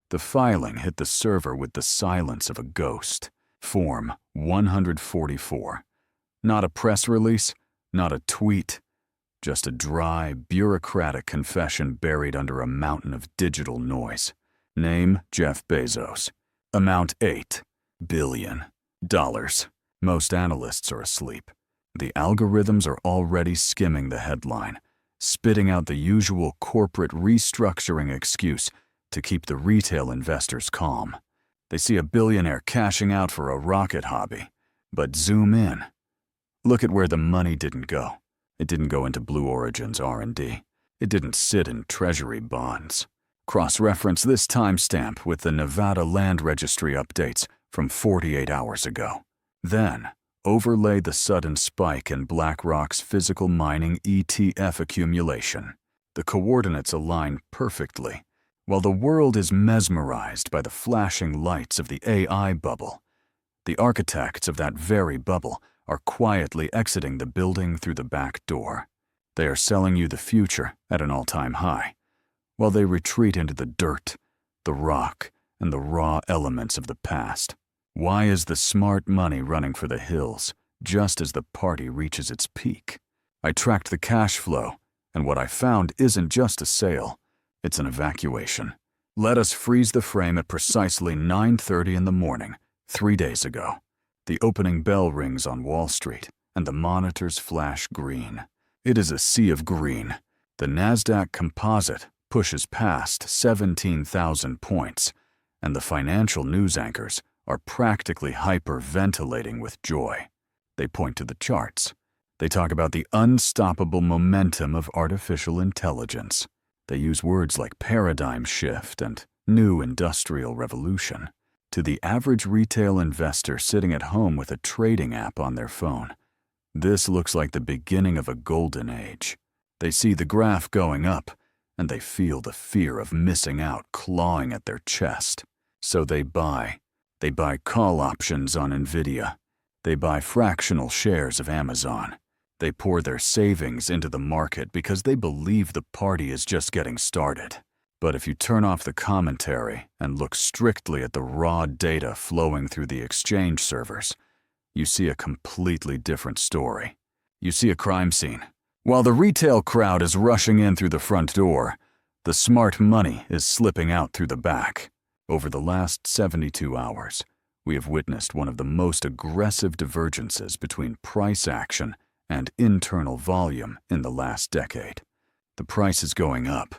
The filing hit the server with the silence of a ghost. Form 144. Not a press release, not a tweet, just a dry, bureaucratic confession buried under a mountain of digital noise. Name, Jeff Bezos. Amount, $8 billion. Most analysts are asleep. The algorithms are already skimming the headline, spitting out the usual corporate restructuring excuse to keep the retail investors calm. They see a billionaire cashing out for a rocket hobby. But zoom in. Look at where the money didn't go. It didn't go into Blue Origin's R&D. It didn't sit in Treasury bonds. Cross-reference this timestamp with the Nevada Land Registry updates from 48 hours ago. Then, overlay the sudden spike in BlackRock's physical mining ETF accumulation. The coordinates align perfectly. While the world is mesmerized by the flashing lights of the AI bubble, the architects of that very bubble are quietly exiting the building through the back door. They are selling you the future at an all-time high, while they retreat into the dirt, the rock, and the raw elements of the past. Why is the smart money running for the hills just as the party reaches its peak? I tracked the cash flow, and what I found isn't just a sale. It's an evacuation. Let us freeze the frame at precisely 9:30 in the morning, 3 days ago. The opening bell rings on Wall Street, and the monitors flash green. It is a sea of green. The NASDAQ composite pushes past 17,000 points, and the financial news anchors are practically hyperventilating with joy. They point to the charts. They talk about the unstoppable momentum of artificial intelligence. They use words like paradigm shift and new industrial revolution. To the average retail investor sitting at home with a trading app on their phone, this looks like the beginning of a golden age. They see the graph going up, and they feel the fear of missing out clawing at their chest. So they buy. They buy call options on Nvidia. They buy fractional shares of Amazon. They pour their savings into the market because they believe the party is just getting started. But if you turn off the commentary and look strictly at the raw data flowing through the exchange servers, you see a completely different story. You see a crime scene. While the retail crowd is rushing in through the front door, the smart money is slipping out through the back. Over the last 72 hours, we have witnessed one of the most aggressive divergences between price action and internal volume in the last decade. The price is going up,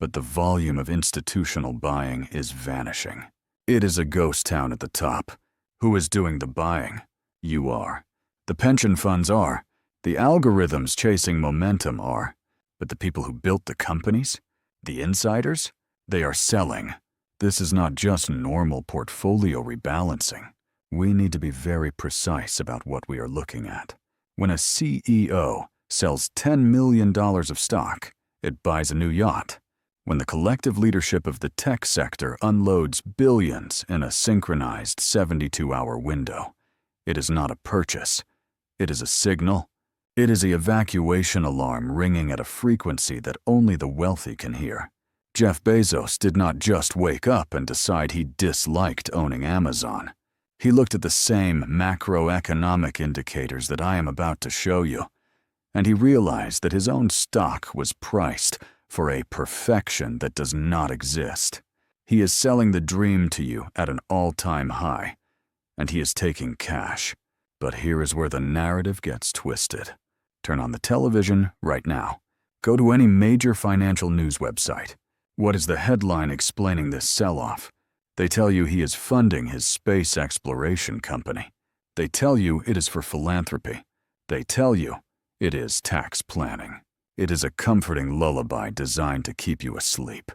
but the volume of institutional buying is vanishing. It is a ghost town at the top. Who is doing the buying? You are. The pension funds are. The algorithms chasing momentum are. But the people who built the companies? The insiders? They are selling. This is not just normal portfolio rebalancing. We need to be very precise about what we are looking at. When a CEO sells $10 million of stock, it buys a new yacht. When the collective leadership of the tech sector unloads billions in a synchronized 72-hour window, it is not a purchase. It is a signal. It is the evacuation alarm ringing at a frequency that only the wealthy can hear. Jeff Bezos did not just wake up and decide he disliked owning Amazon. He looked at the same macroeconomic indicators that I am about to show you, and he realized that his own stock was priced for a perfection that does not exist. He is selling the dream to you at an all-time high, and he is taking cash. But here is where the narrative gets twisted. Turn on the television right now. Go to any major financial news website. What is the headline explaining this sell-off? They tell you he is funding his space exploration company. They tell you it is for philanthropy. They tell you it is tax planning. It is a comforting lullaby designed to keep you asleep.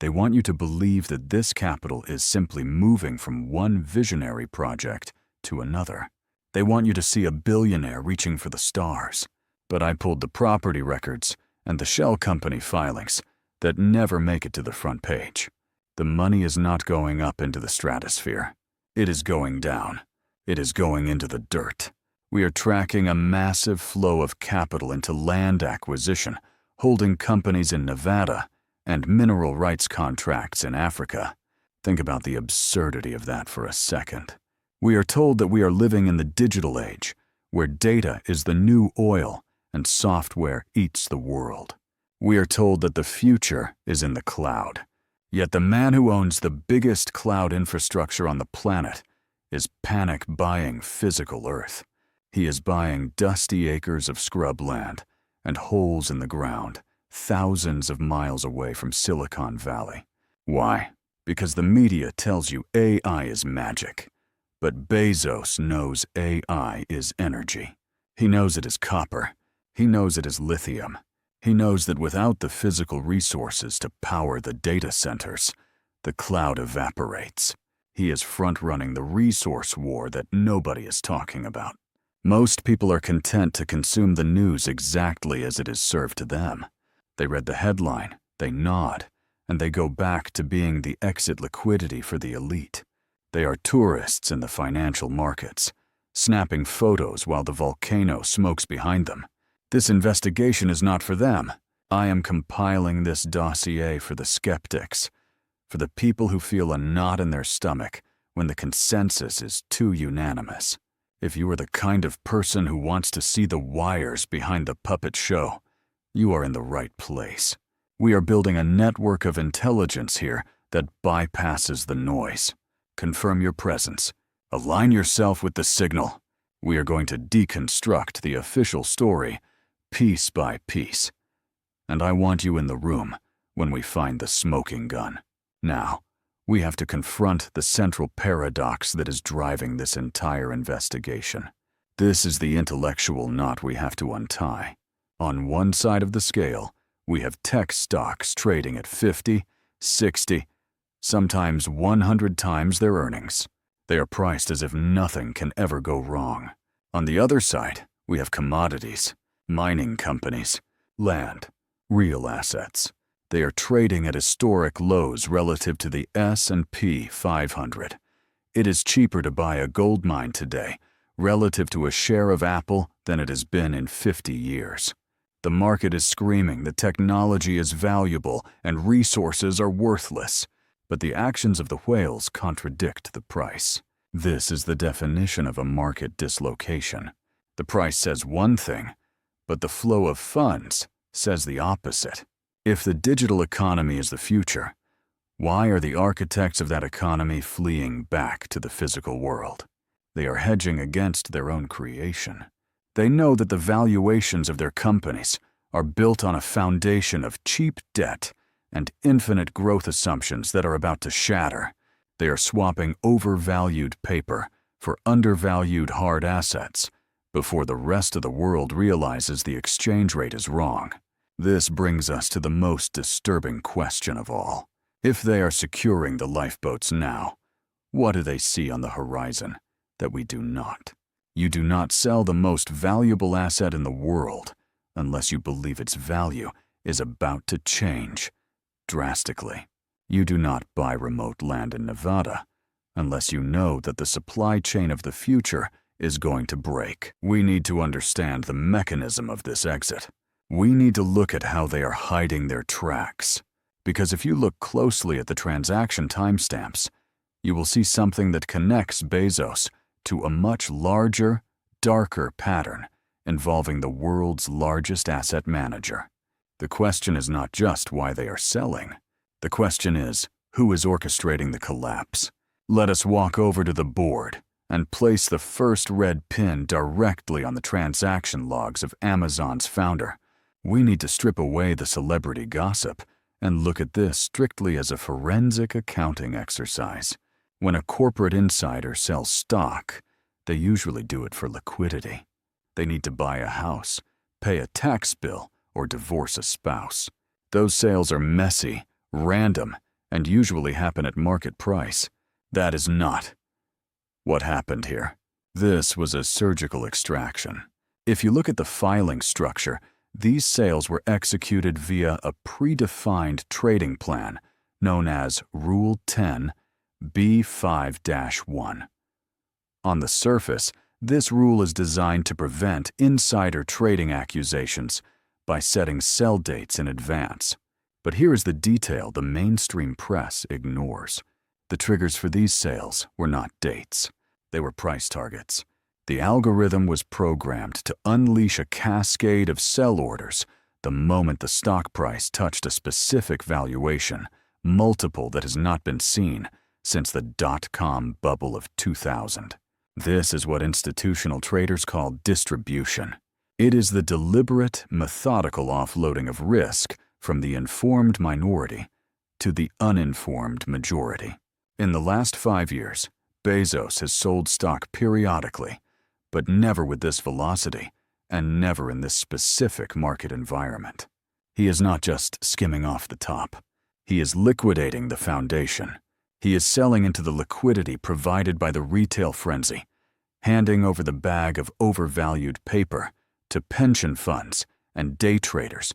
They want you to believe that this capital is simply moving from one visionary project to another. They want you to see a billionaire reaching for the stars. But I pulled the property records and the shell company filings that never make it to the front page. The money is not going up into the stratosphere. It is going down. It is going into the dirt. We are tracking a massive flow of capital into land acquisition, holding companies in Nevada and mineral rights contracts in Africa. Think about the absurdity of that for a second. We are told that we are living in the digital age, where data is the new oil and software eats the world. We are told that the future is in the cloud. Yet the man who owns the biggest cloud infrastructure on the planet is panic buying physical Earth. He is buying dusty acres of scrub land and holes in the ground, thousands of miles away from Silicon Valley. Why? Because the media tells you AI is magic. But Bezos knows AI is energy. He knows it is copper. He knows it is lithium. He knows that without the physical resources to power the data centers, the cloud evaporates. He is front-running the resource war that nobody is talking about. Most people are content to consume the news exactly as it is served to them. They read the headline, they nod, and they go back to being the exit liquidity for the elite. They are tourists in the financial markets, snapping photos while the volcano smokes behind them. This investigation is not for them. I am compiling this dossier for the skeptics, for the people who feel a knot in their stomach when the consensus is too unanimous. If you are the kind of person who wants to see the wires behind the puppet show, you are in the right place. We are building a network of intelligence here that bypasses the noise. Confirm your presence. Align yourself with the signal. We are going to deconstruct the official story piece by piece. And I want you in the room when we find the smoking gun. Now, we have to confront the central paradox that is driving this entire investigation. This is the intellectual knot we have to untie. On one side of the scale, we have tech stocks trading at 50, 60, sometimes 100 times their earnings. They are priced as if nothing can ever go wrong. On the other side, we have commodities, mining companies, land, real assets. They are trading at historic lows relative to the S&P 500. It is cheaper to buy a gold mine today relative to a share of Apple than it has been in 50 years. The market is screaming that technology is valuable and resources are worthless, but the actions of the whales contradict the price. This is the definition of a market dislocation. The price says one thing, but the flow of funds says the opposite. If the digital economy is the future, why are the architects of that economy fleeing back to the physical world? They are hedging against their own creation. They know that the valuations of their companies are built on a foundation of cheap debt and infinite growth assumptions that are about to shatter. They are swapping overvalued paper for undervalued hard assets before the rest of the world realizes the exchange rate is wrong. This brings us to the most disturbing question of all. If they are securing the lifeboats now, what do they see on the horizon that we do not? You do not sell the most valuable asset in the world unless you believe its value is about to change drastically. You do not buy remote land in Nevada unless you know that the supply chain of the future is going to break. We need to understand the mechanism of this exit. We need to look at how they are hiding their tracks. Because if you look closely at the transaction timestamps, you will see something that connects Bezos to a much larger, darker pattern involving the world's largest asset manager. The question is not just why they are selling. The question is, who is orchestrating the collapse? Let us walk over to the board and place the first red pin directly on the transaction logs of Amazon's founder. We need to strip away the celebrity gossip and look at this strictly as a forensic accounting exercise. When a corporate insider sells stock, they usually do it for liquidity. They need to buy a house, pay a tax bill, or divorce a spouse. Those sales are messy, random, and usually happen at market price. That is not what happened here. This was a surgical extraction. If you look at the filing structure, these sales were executed via a predefined trading plan known as Rule 10 B5-1. On the surface, this rule is designed to prevent insider trading accusations by setting sell dates in advance. But here is the detail the mainstream press ignores. The triggers for these sales were not dates. They were price targets. The algorithm was programmed to unleash a cascade of sell orders the moment the stock price touched a specific valuation, multiple that has not been seen since the dot-com bubble of 2000. This is what institutional traders call distribution. It is the deliberate, methodical offloading of risk from the informed minority to the uninformed majority. In the last 5 years, Bezos has sold stock periodically, but never with this velocity and never in this specific market environment. He is not just skimming off the top. He is liquidating the foundation. He is selling into the liquidity provided by the retail frenzy, handing over the bag of overvalued paper to pension funds and day traders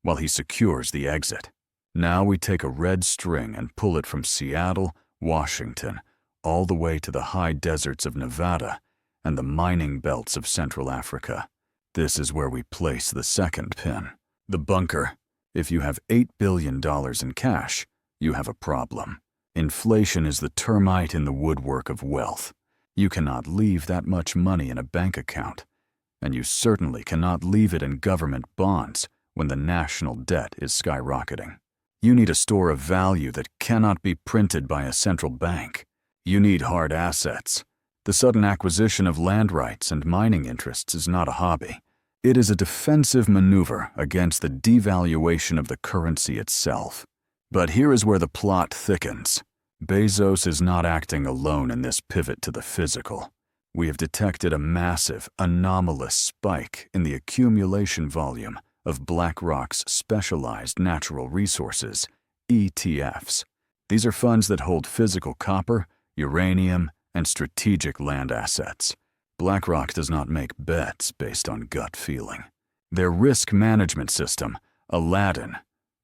while he secures the exit. Now we take a red string and pull it from Seattle, Washington, all the way to the high deserts of Nevada and the mining belts of Central Africa. This is where we place the second pin. The bunker. If you have $8 billion in cash, you have a problem. Inflation is the termite in the woodwork of wealth. You cannot leave that much money in a bank account, and you certainly cannot leave it in government bonds when the national debt is skyrocketing. You need a store of value that cannot be printed by a central bank. You need hard assets. The sudden acquisition of land rights and mining interests is not a hobby. It is a defensive maneuver against the devaluation of the currency itself. But here is where the plot thickens. Bezos is not acting alone in this pivot to the physical. We have detected a massive, anomalous spike in the accumulation volume of BlackRock's specialized natural resources, ETFs. These are funds that hold physical copper, uranium, and strategic land assets. BlackRock does not make bets based on gut feeling. Their risk management system, Aladdin,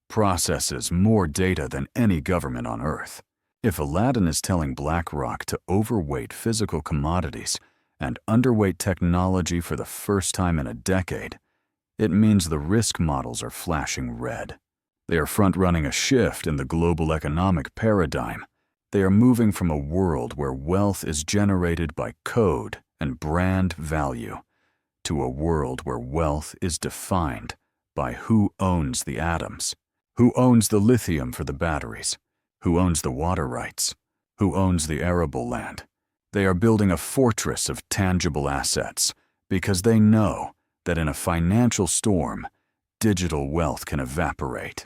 processes more data than any government on Earth. If Aladdin is telling BlackRock to overweight physical commodities and underweight technology for the first time in a decade, it means the risk models are flashing red. They are front-running a shift in the global economic paradigm. They are moving from a world where wealth is generated by code and brand value to a world where wealth is defined by who owns the atoms, who owns the lithium for the batteries, who owns the water rights, who owns the arable land. They are building a fortress of tangible assets because they know that in a financial storm, digital wealth can evaporate.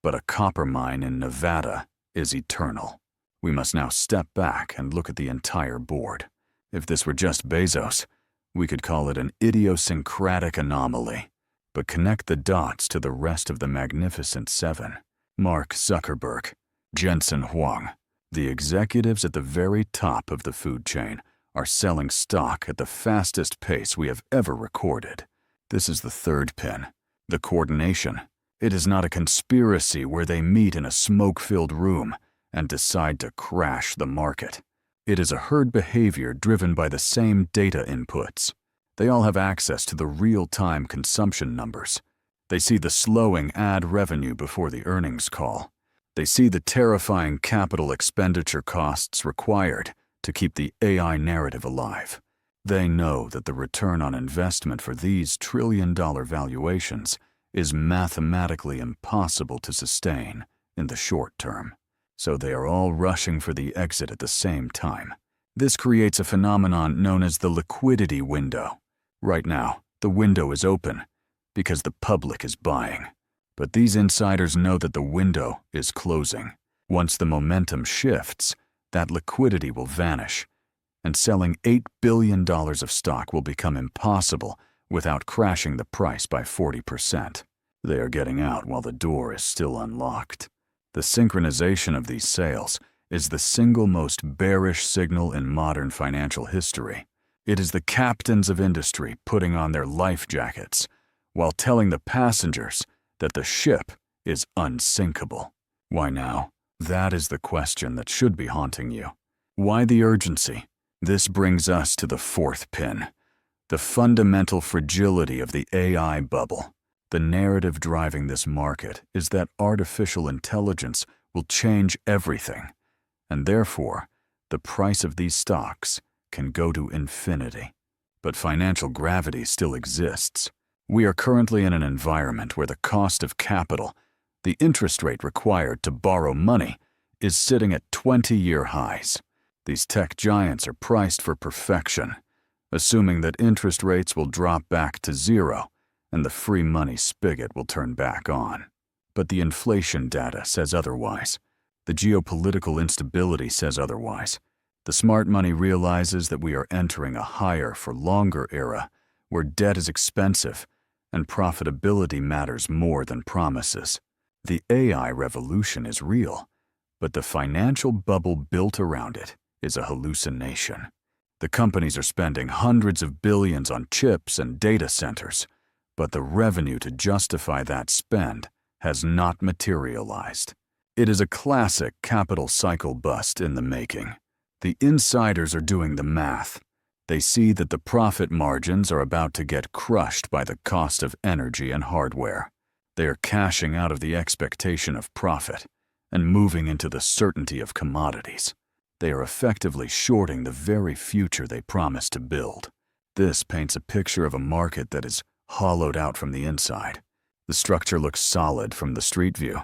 But a copper mine in Nevada is eternal. We must now step back and look at the entire board. If this were just Bezos, we could call it an idiosyncratic anomaly. But connect the dots to the rest of the Magnificent Seven. Mark Zuckerberg, Jensen Huang, the executives at the very top of the food chain, are selling stock at the fastest pace we have ever recorded. This is the third pin, the coordination. It is not a conspiracy where they meet in a smoke-filled room and decide to crash the market. It is a herd behavior driven by the same data inputs. They all have access to the real-time consumption numbers. They see the slowing ad revenue before the earnings call. They see the terrifying capital expenditure costs required to keep the AI narrative alive. They know that the return on investment for these trillion-dollar valuations is mathematically impossible to sustain in the short term. So they are all rushing for the exit at the same time. This creates a phenomenon known as the liquidity window. Right now, the window is open because the public is buying. But these insiders know that the window is closing. Once the momentum shifts, that liquidity will vanish, and selling $8 billion of stock will become impossible without crashing the price by 40%. They are getting out while the door is still unlocked. The synchronization of these sales is the single most bearish signal in modern financial history. It is the captains of industry putting on their life jackets while telling the passengers that the ship is unsinkable. Why now? That is the question that should be haunting you. Why the urgency? This brings us to the fourth pin, the fundamental fragility of the AI bubble. The narrative driving this market is that artificial intelligence will change everything, and therefore, the price of these stocks can go to infinity. But financial gravity still exists. We are currently in an environment where the cost of capital, the interest rate required to borrow money, is sitting at 20-year highs. These tech giants are priced for perfection, assuming that interest rates will drop back to zero and the free money spigot will turn back on. But the inflation data says otherwise. The geopolitical instability says otherwise. The smart money realizes that we are entering a higher for longer era where debt is expensive and profitability matters more than promises. The AI revolution is real, but the financial bubble built around it is a hallucination. The companies are spending hundreds of billions on chips and data centers, but the revenue to justify that spend has not materialized. It is a classic capital cycle bust in the making. The insiders are doing the math. They see that the profit margins are about to get crushed by the cost of energy and hardware. They are cashing out of the expectation of profit and moving into the certainty of commodities. They are effectively shorting the very future they promised to build. This paints a picture of a market that is hollowed out from the inside. The structure looks solid from the street view.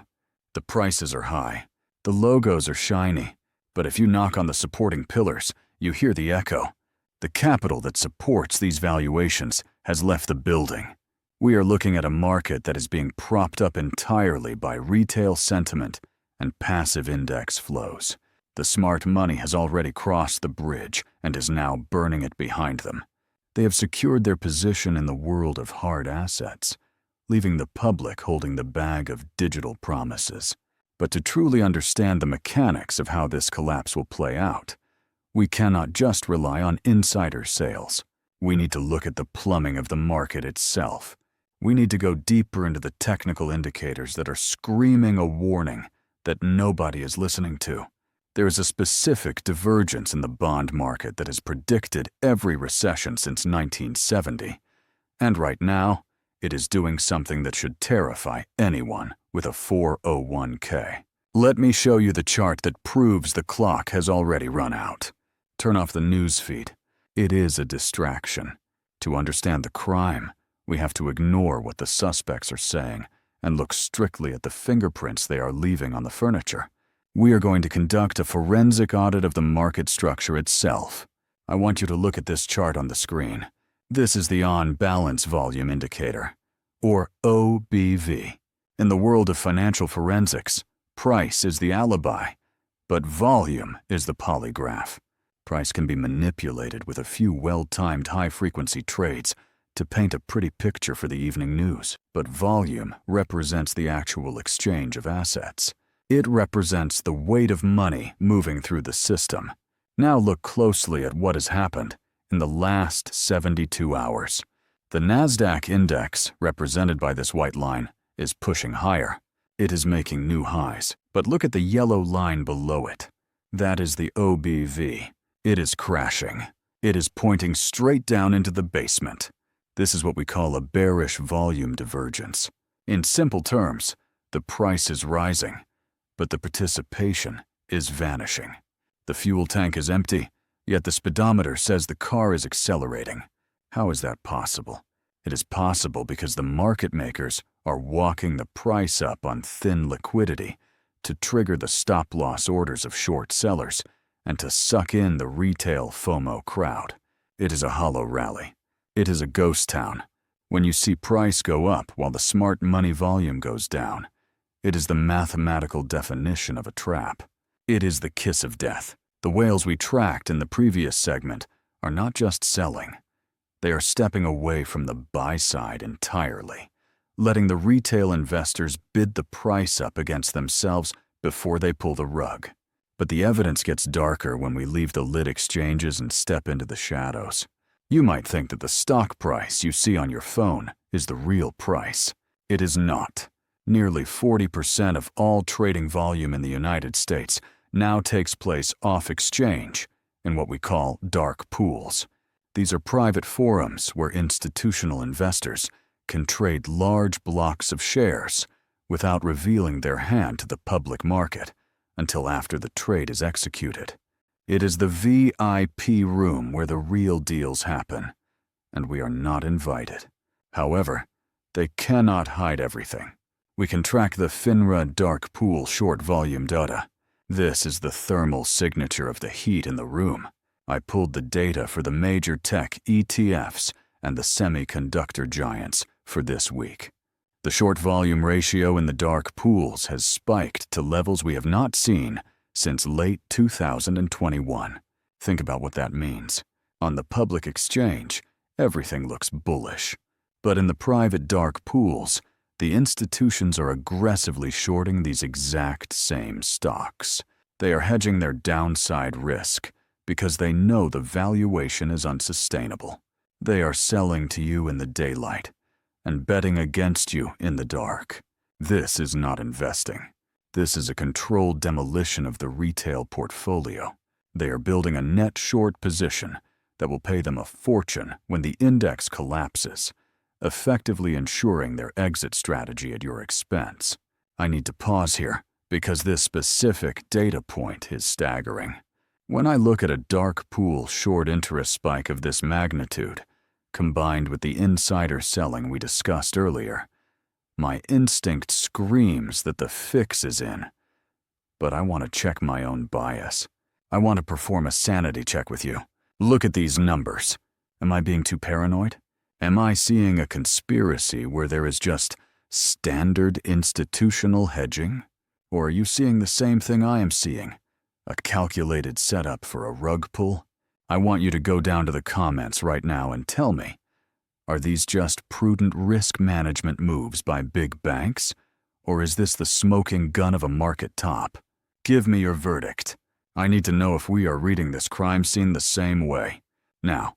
The prices are high. The logos are shiny. But if you knock on the supporting pillars, you hear the echo. The capital that supports these valuations has left the building. We are looking at a market that is being propped up entirely by retail sentiment and passive index flows. The smart money has already crossed the bridge and is now burning it behind them. They have secured their position in the world of hard assets, leaving the public holding the bag of digital promises. But to truly understand the mechanics of how this collapse will play out, we cannot just rely on insider sales. We need to look at the plumbing of the market itself. We need to go deeper into the technical indicators that are screaming a warning that nobody is listening to. There is a specific divergence in the bond market that has predicted every recession since 1970, and right now, it is doing something that should terrify anyone with a 401k. Let me show you the chart that proves the clock has already run out. Turn off the news feed. It is a distraction. To understand the crime, we have to ignore what the suspects are saying and look strictly at the fingerprints they are leaving on the furniture. We are going to conduct a forensic audit of the market structure itself. I want you to look at this chart on the screen. This is the on-balance volume indicator, or OBV. In the world of financial forensics, price is the alibi, but volume is the polygraph. Price can be manipulated with a few well-timed high-frequency trades to paint a pretty picture for the evening news, but volume represents the actual exchange of assets. It represents the weight of money moving through the system. Now look closely at what has happened in the last 72 hours. The Nasdaq index, represented by this white line, is pushing higher. It is making new highs, but look at the yellow line below it. That is the OBV. It is crashing. It is pointing straight down into the basement. This is what we call a bearish volume divergence. In simple terms, the price is rising, but the participation is vanishing. The fuel tank is empty, yet the speedometer says the car is accelerating. How is that possible? It is possible because the market makers are walking the price up on thin liquidity to trigger the stop-loss orders of short sellers and to suck in the retail FOMO crowd. It is a hollow rally. It is a ghost town. When you see price go up while the smart money volume goes down, it is the mathematical definition of a trap. It is the kiss of death. The whales we tracked in the previous segment are not just selling. They are stepping away from the buy side entirely, letting the retail investors bid the price up against themselves before they pull the rug. But the evidence gets darker when we leave the lit exchanges and step into the shadows. You might think that the stock price you see on your phone is the real price. It is not. Nearly 40% of all trading volume in the United States now takes place off-exchange in what we call dark pools. These are private forums where institutional investors can trade large blocks of shares without revealing their hand to the public market until after the trade is executed. It is the VIP room where the real deals happen, and we are not invited. However, they cannot hide everything. We can track the FINRA dark pool short volume data. This is the thermal signature of the heat in the room. I pulled the data for the major tech ETFs and the semiconductor giants for this week. The short volume ratio in the dark pools has spiked to levels we have not seen since late 2021. Think about what that means. On the public exchange, everything looks bullish. But in the private dark pools, the institutions are aggressively shorting these exact same stocks. They are hedging their downside risk because they know the valuation is unsustainable. They are selling to you in the daylight and betting against you in the dark. This is not investing. This is a controlled demolition of the retail portfolio. They are building a net short position that will pay them a fortune when the index collapses, effectively ensuring their exit strategy at your expense. I need to pause here because this specific data point is staggering. When I look at a dark pool short interest spike of this magnitude, combined with the insider selling we discussed earlier, my instinct screams that the fix is in. But I want to check my own bias. I want to perform a sanity check with you. Look at these numbers. Am I being too paranoid? Am I seeing a conspiracy where there is just standard institutional hedging? Or are you seeing the same thing I am seeing? A calculated setup for a rug pull? I want you to go down to the comments right now and tell me, are these just prudent risk management moves by big banks? Or is this the smoking gun of a market top? Give me your verdict. I need to know if we are reading this crime scene the same way. Now,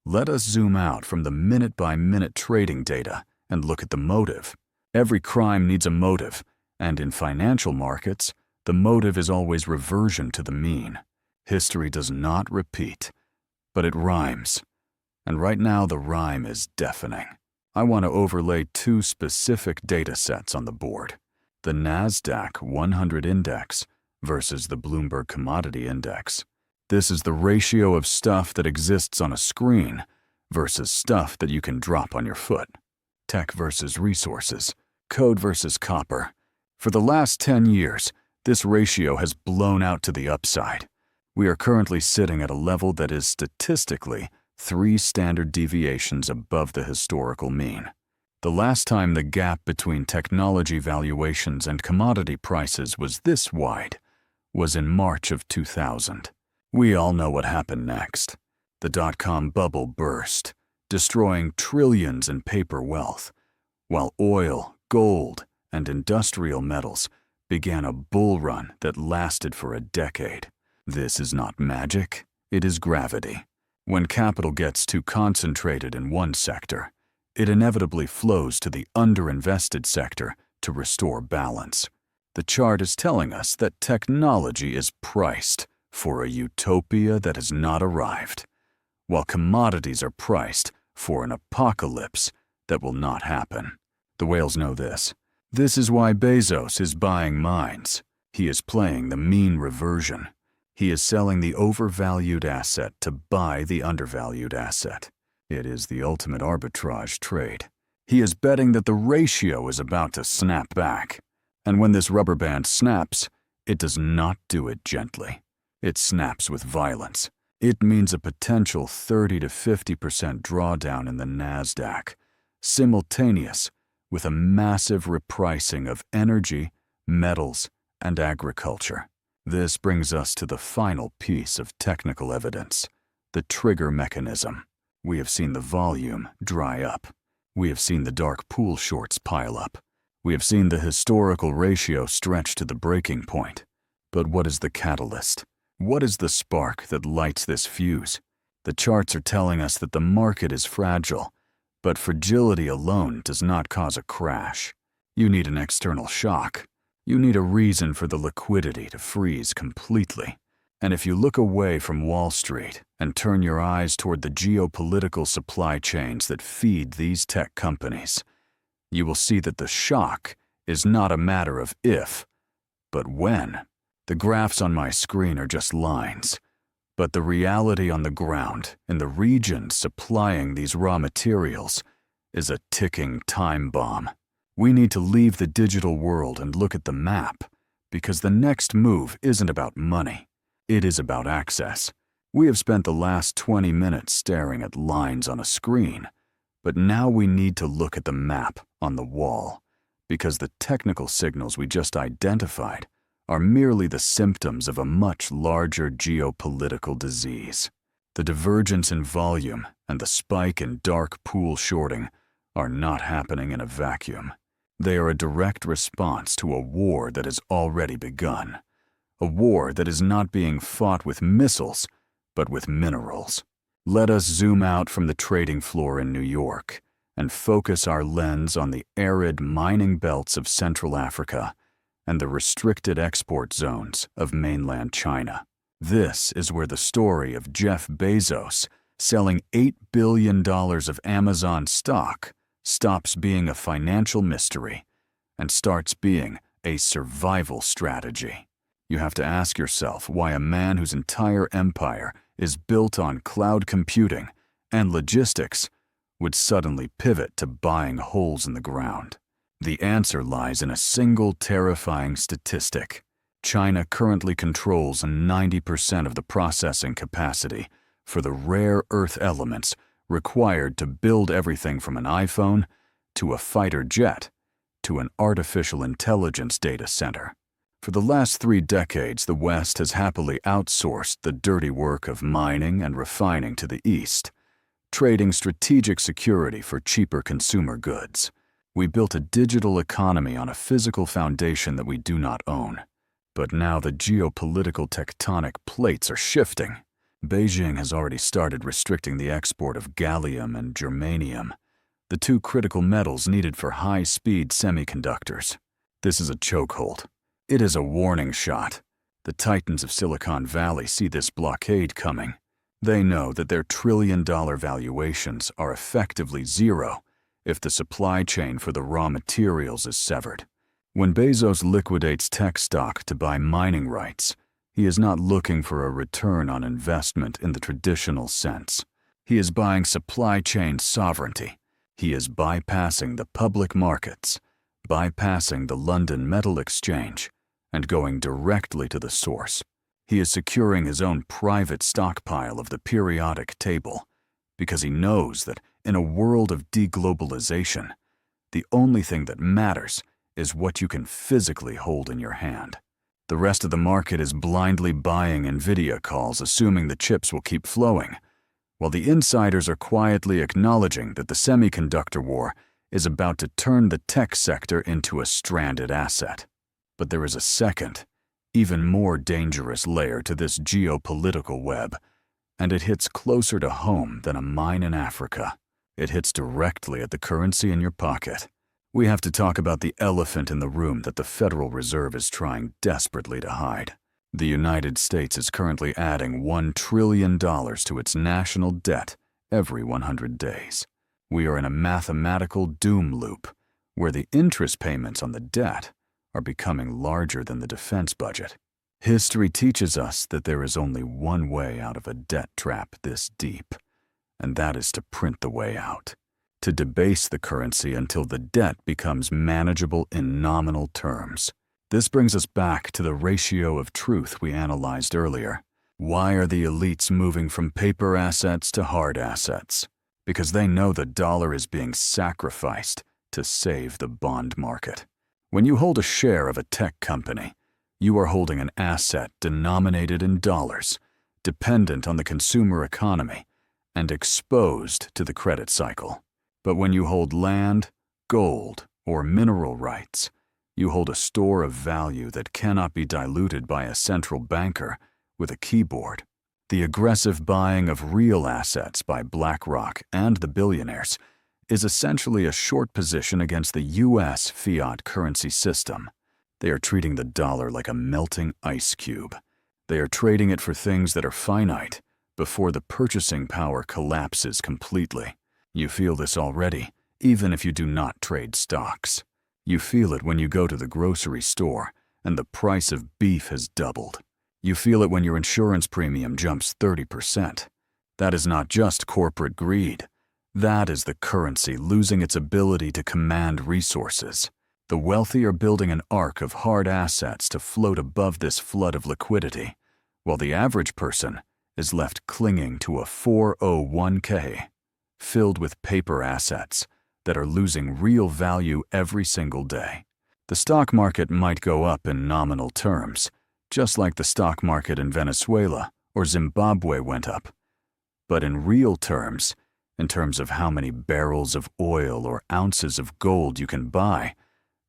let us zoom out from the minute-by-minute trading data and look at the motive. Every crime needs a motive, and in financial markets, the motive is always reversion to the mean. History does not repeat, but it rhymes. And right now the rhyme is deafening. I want to overlay two specific data sets on the board. The NASDAQ 100 index versus the Bloomberg Commodity Index. This is the ratio of stuff that exists on a screen versus stuff that you can drop on your foot. Tech versus resources. Code versus copper. For the last 10 years, this ratio has blown out to the upside. We are currently sitting at a level that is statistically 3 standard deviations above the historical mean. The last time the gap between technology valuations and commodity prices was this wide was in March of 2000. We all know what happened next. The dot-com bubble burst, destroying trillions in paper wealth, while oil, gold, and industrial metals began a bull run that lasted for a decade. This is not magic, it is gravity. When capital gets too concentrated in one sector, it inevitably flows to the underinvested sector to restore balance. The chart is telling us that technology is priced for a utopia that has not arrived, while commodities are priced for an apocalypse that will not happen. The whales know this. This is why Bezos is buying mines. He is playing the mean reversion. He is selling the overvalued asset to buy the undervalued asset. It is the ultimate arbitrage trade. He is betting that the ratio is about to snap back. And when this rubber band snaps, it does not do it gently. It snaps with violence. It means a potential 30 to 50% drawdown in the NASDAQ, simultaneous with a massive repricing of energy, metals, and agriculture. This brings us to the final piece of technical evidence, the trigger mechanism. We have seen the volume dry up. We have seen the dark pool shorts pile up. We have seen the historical ratio stretch to the breaking point. But what is the catalyst? What is the spark that lights this fuse? The charts are telling us that the market is fragile, but fragility alone does not cause a crash. You need an external shock. You need a reason for the liquidity to freeze completely. And if you look away from Wall Street and turn your eyes toward the geopolitical supply chains that feed these tech companies, you will see that the shock is not a matter of if, but when. The graphs on my screen are just lines. But the reality on the ground, in the regions supplying these raw materials, is a ticking time bomb. We need to leave the digital world and look at the map, because the next move isn't about money. It is about access. We have spent the last 20 minutes staring at lines on a screen, but now we need to look at the map on the wall, because the technical signals we just identified are merely the symptoms of a much larger geopolitical disease. The divergence in volume and the spike in dark pool shorting are not happening in a vacuum. They are a direct response to a war that has already begun. A war that is not being fought with missiles, but with minerals. Let us zoom out from the trading floor in New York and focus our lens on the arid mining belts of Central Africa and the restricted export zones of mainland China. This is where the story of Jeff Bezos selling $8 billion of Amazon stock stops being a financial mystery and starts being a survival strategy. You have to ask yourself why a man whose entire empire is built on cloud computing and logistics would suddenly pivot to buying holes in the ground. The answer lies in a single terrifying statistic. China currently controls 90% of the processing capacity for the rare earth elements required to build everything from an iPhone to a fighter jet to an artificial intelligence data center. For the last 3 decades, the West has happily outsourced the dirty work of mining and refining to the East, trading strategic security for cheaper consumer goods. We built a digital economy on a physical foundation that we do not own. But now the geopolitical tectonic plates are shifting. Beijing has already started restricting the export of gallium and germanium, the 2 critical metals needed for high-speed semiconductors. This is a chokehold. It is a warning shot. The titans of Silicon Valley see this blockade coming. They know that their trillion-dollar valuations are effectively zero if the supply chain for the raw materials is severed. When Bezos liquidates tech stock to buy mining rights, he is not looking for a return on investment in the traditional sense. He is buying supply chain sovereignty. He is bypassing the public markets, bypassing the London Metal Exchange, and going directly to the source. He is securing his own private stockpile of the periodic table, because he knows that in a world of deglobalization, the only thing that matters is what you can physically hold in your hand. The rest of the market is blindly buying NVIDIA calls, assuming the chips will keep flowing, while the insiders are quietly acknowledging that the semiconductor war is about to turn the tech sector into a stranded asset. But there is a second, even more dangerous layer to this geopolitical web, and it hits closer to home than a mine in Africa. It hits directly at the currency in your pocket. We have to talk about the elephant in the room that the Federal Reserve is trying desperately to hide. The United States is currently adding $1 trillion to its national debt every 100 days. We are in a mathematical doom loop where the interest payments on the debt are becoming larger than the defense budget. History teaches us that there is only one way out of a debt trap this deep, and that is to print the way out, to debase the currency until the debt becomes manageable in nominal terms. This brings us back to the ratio of truth we analyzed earlier. Why are the elites moving from paper assets to hard assets? Because they know the dollar is being sacrificed to save the bond market. When you hold a share of a tech company, you are holding an asset denominated in dollars, dependent on the consumer economy, and exposed to the credit cycle. But when you hold land, gold, or mineral rights, you hold a store of value that cannot be diluted by a central banker with a keyboard. The aggressive buying of real assets by BlackRock and the billionaires is essentially a short position against the U.S. fiat currency system. They are treating the dollar like a melting ice cube. They are trading it for things that are finite before the purchasing power collapses completely. You feel this already, even if you do not trade stocks. You feel it when you go to the grocery store and the price of beef has doubled. You feel it when your insurance premium jumps 30%. That is not just corporate greed. That is the currency losing its ability to command resources. The wealthy are building an ark of hard assets to float above this flood of liquidity, while the average person is left clinging to a 401k, filled with paper assets that are losing real value every single day. The stock market might go up in nominal terms, just like the stock market in Venezuela or Zimbabwe went up. But in real terms, in terms of how many barrels of oil or ounces of gold you can buy,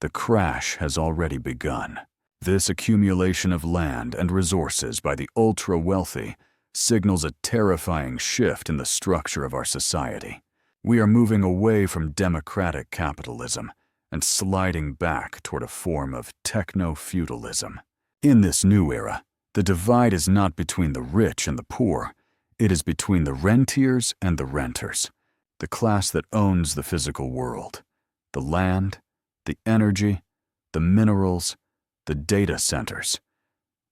the crash has already begun. This accumulation of land and resources by the ultra-wealthy signals a terrifying shift in the structure of our society. We are moving away from democratic capitalism and sliding back toward a form of techno-feudalism. In this new era, the divide is not between the rich and the poor. It is between the rentiers and the renters, the class that owns the physical world, the land, the energy, the minerals, the data centers.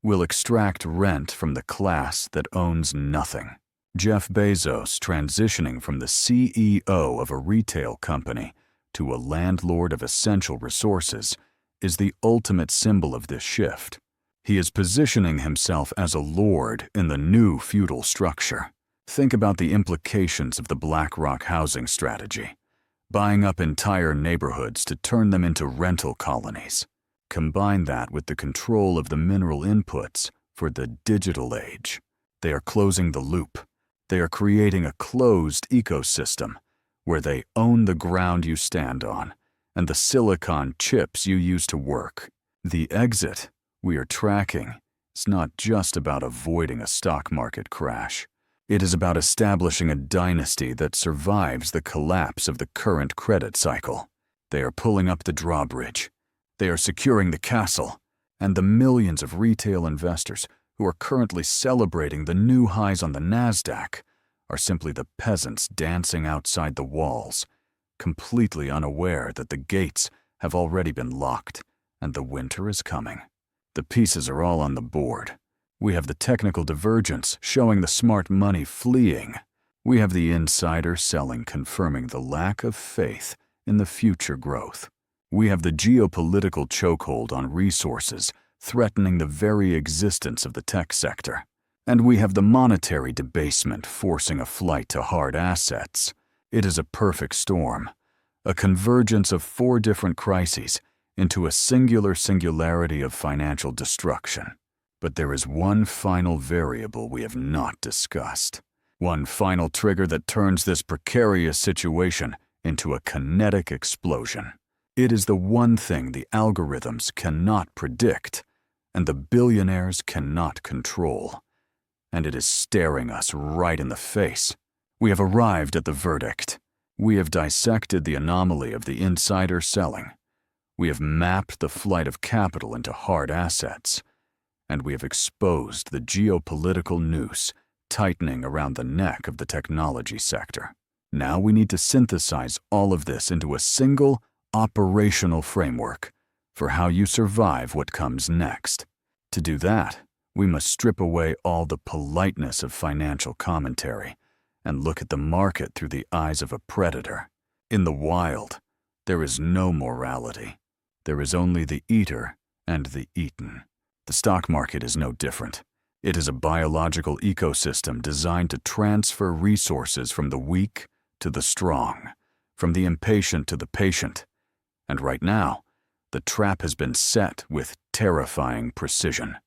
Will extract rent from the class that owns nothing. Jeff Bezos transitioning from the CEO of a retail company to a landlord of essential resources is the ultimate symbol of this shift. He is positioning himself as a lord in the new feudal structure. Think about the implications of the BlackRock housing strategy, buying up entire neighborhoods to turn them into rental colonies. Combine that with the control of the mineral inputs for the digital age. They are closing the loop. They are creating a closed ecosystem where they own the ground you stand on and the silicon chips you use to work. The exit we are tracking is not just about avoiding a stock market crash. It is about establishing a dynasty that survives the collapse of the current credit cycle. They are pulling up the drawbridge. They are securing the castle, and the millions of retail investors who are currently celebrating the new highs on the NASDAQ are simply the peasants dancing outside the walls, completely unaware that the gates have already been locked and the winter is coming. The pieces are all on the board. We have the technical divergence showing the smart money fleeing. We have the insider selling confirming the lack of faith in the future growth. We have the geopolitical chokehold on resources threatening the very existence of the tech sector. And we have the monetary debasement forcing a flight to hard assets. It is a perfect storm, a convergence of 4 different crises into a singularity of financial destruction. But there is one final variable we have not discussed. One final trigger that turns this precarious situation into a kinetic explosion. It is the one thing the algorithms cannot predict and the billionaires cannot control. And it is staring us right in the face. We have arrived at the verdict. We have dissected the anomaly of the insider selling. We have mapped the flight of capital into hard assets. And we have exposed the geopolitical noose tightening around the neck of the technology sector. Now we need to synthesize all of this into a single, operational framework for how you survive what comes next. To do that, we must strip away all the politeness of financial commentary and look at the market through the eyes of a predator. In the wild, there is no morality. There is only the eater and the eaten. The stock market is no different. It is a biological ecosystem designed to transfer resources from the weak to the strong, from the impatient to the patient. And right now, the trap has been set with terrifying precision.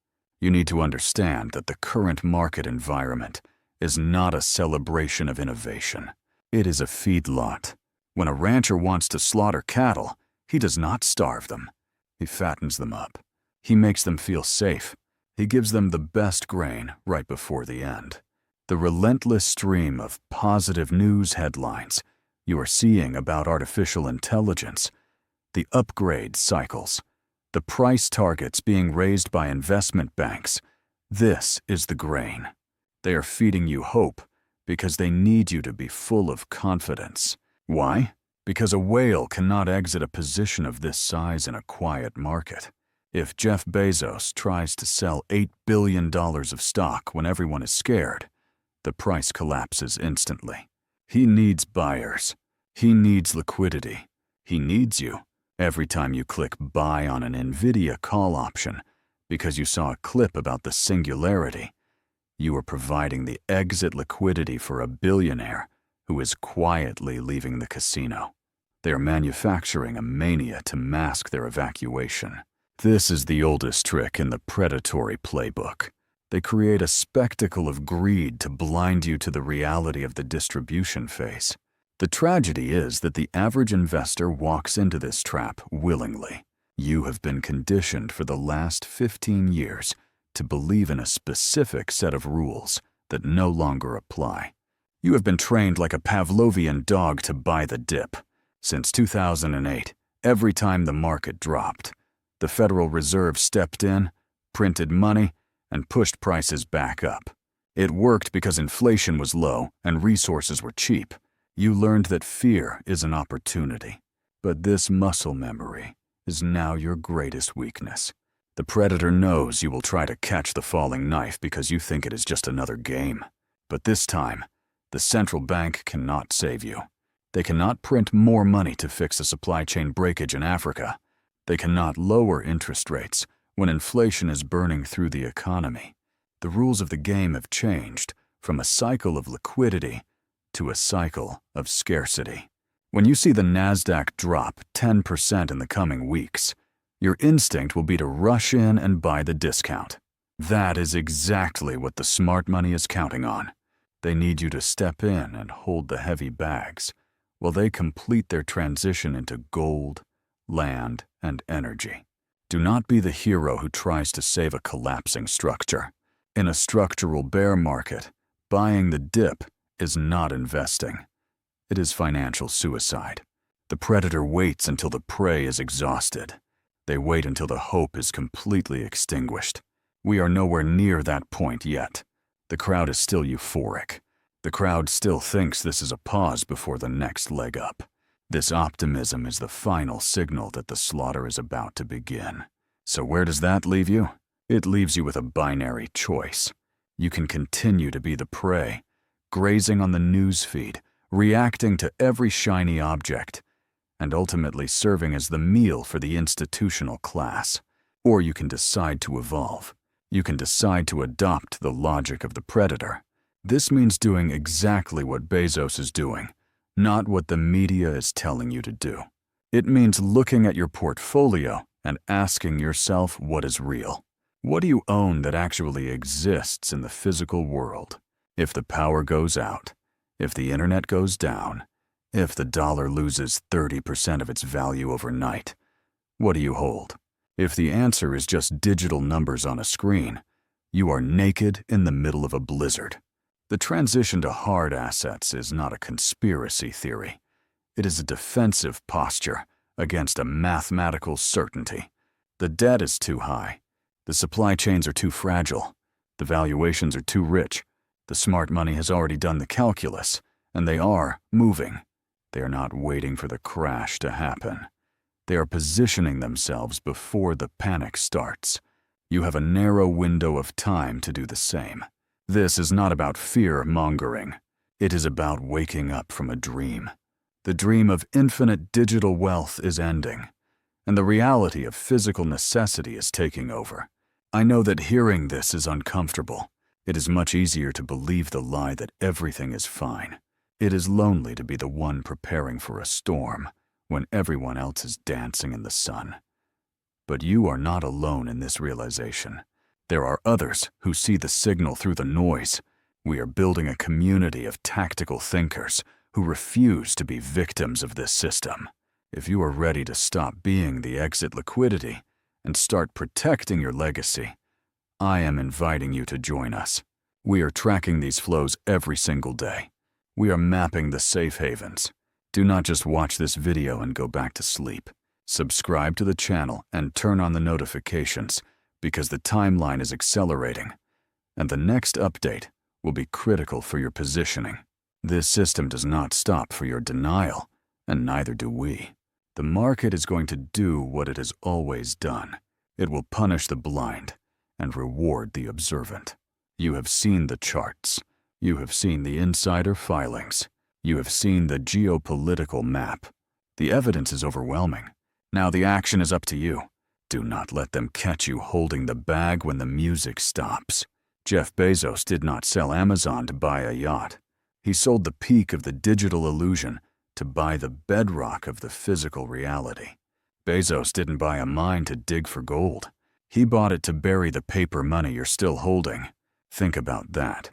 You need to understand that the current market environment is not a celebration of innovation. It is a feedlot. When a rancher wants to slaughter cattle, he does not starve them. He fattens them up. He makes them feel safe. He gives them the best grain right before the end. The relentless stream of positive news headlines you are seeing about artificial intelligence, the upgrade cycles, the price targets being raised by investment banks, this is the grain. They are feeding you hope because they need you to be full of confidence. Why? Because a whale cannot exit a position of this size in a quiet market. If Jeff Bezos tries to sell $8 billion of stock when everyone is scared, the price collapses instantly. He needs buyers. He needs liquidity. He needs you. Every time you click buy on an NVIDIA call option because you saw a clip about the singularity, you are providing the exit liquidity for a billionaire who is quietly leaving the casino. They are manufacturing a mania to mask their evacuation. This is the oldest trick in the predatory playbook. They create a spectacle of greed to blind you to the reality of the distribution phase. The tragedy is that the average investor walks into this trap willingly. You have been conditioned for the last 15 years to believe in a specific set of rules that no longer apply. You have been trained like a Pavlovian dog to buy the dip. Since 2008, every time the market dropped, the Federal Reserve stepped in, printed money, and pushed prices back up. It worked because inflation was low and resources were cheap. You learned that fear is an opportunity. But this muscle memory is now your greatest weakness. The predator knows you will try to catch the falling knife because you think it is just another game. But this time, the central bank cannot save you. They cannot print more money to fix a supply chain breakage in Africa. They cannot lower interest rates when inflation is burning through the economy. The rules of the game have changed from a cycle of liquidity to a cycle of scarcity. When you see the NASDAQ drop 10% in the coming weeks, your instinct will be to rush in and buy the discount. That is exactly what the smart money is counting on. They need you to step in and hold the heavy bags while they complete their transition into gold, land, and energy. Do not be the hero who tries to save a collapsing structure. In a structural bear market, buying the dip is not investing. It is financial suicide. The predator waits until the prey is exhausted. They wait until the hope is completely extinguished. We are nowhere near that point yet. The crowd is still euphoric. The crowd still thinks this is a pause before the next leg up. This optimism is the final signal that the slaughter is about to begin. So where does that leave you? It leaves you with a binary choice. You can continue to be the prey, grazing on the news feed, reacting to every shiny object, and ultimately serving as the meal for the institutional class. Or you can decide to evolve. You can decide to adopt the logic of the predator. This means doing exactly what Bezos is doing, not what the media is telling you to do. It means looking at your portfolio and asking yourself what is real. What do you own that actually exists in the physical world? If the power goes out, if the internet goes down, if the dollar loses 30% of its value overnight, what do you hold? If the answer is just digital numbers on a screen, you are naked in the middle of a blizzard. The transition to hard assets is not a conspiracy theory. It is a defensive posture against a mathematical certainty. The debt is too high. The supply chains are too fragile. The valuations are too rich. The smart money has already done the calculus, and they are moving. They are not waiting for the crash to happen. They are positioning themselves before the panic starts. You have a narrow window of time to do the same. This is not about fear-mongering. It is about waking up from a dream. The dream of infinite digital wealth is ending, and the reality of physical necessity is taking over. I know that hearing this is uncomfortable. It is much easier to believe the lie that everything is fine. It is lonely to be the one preparing for a storm when everyone else is dancing in the sun. But you are not alone in this realization. There are others who see the signal through the noise. We are building a community of tactical thinkers who refuse to be victims of this system. If you are ready to stop being the exit liquidity and start protecting your legacy, I am inviting you to join us. We are tracking these flows every single day. We are mapping the safe havens. Do not just watch this video and go back to sleep. Subscribe to the channel and turn on the notifications because the timeline is accelerating, and the next update will be critical for your positioning. This system does not stop for your denial, and neither do we. The market is going to do what it has always done. It will punish the blind and reward the observant. You have seen the charts. You have seen the insider filings. You have seen the geopolitical map. The evidence is overwhelming. Now the action is up to you. Do not let them catch you holding the bag when the music stops. Jeff Bezos did not sell Amazon to buy a yacht. He sold the peak of the digital illusion to buy the bedrock of the physical reality. Bezos didn't buy a mine to dig for gold. He bought it to bury the paper money you're still holding. Think about that.